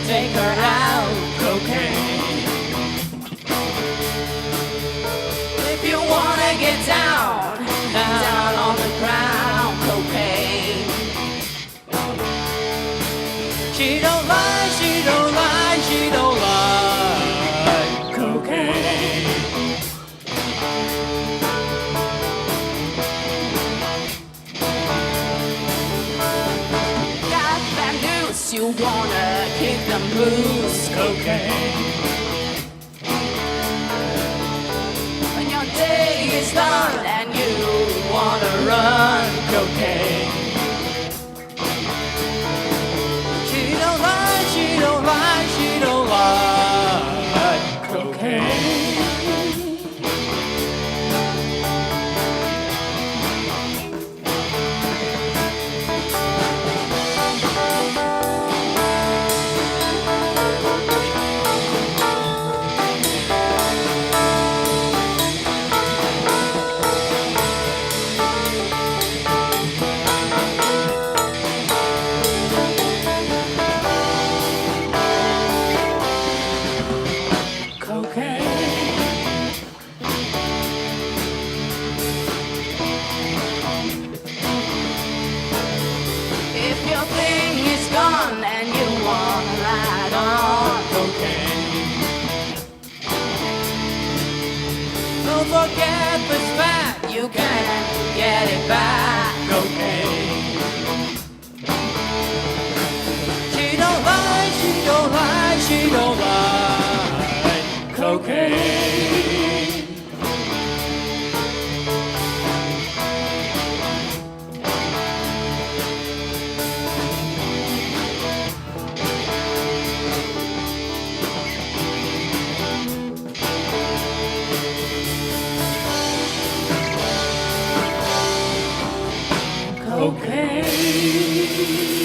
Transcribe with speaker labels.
Speaker 1: Take her out, cocaine. If you wanna get down, down on the ground, cocaine. She don't lie, she don't lie, she don't lie, cocaine. Got that news, you wanna kick them blues, cocaine. When your day is done and you wanna run, cocaine. She don't lie, she don't lie, she don't lie, cocaine. If your thing is gone and you wanna ride on, cocaine. Don't forget this fact, you can't get it back, cocaine. She don't lie, she don't lie, she don't lie, cocaine. Okay.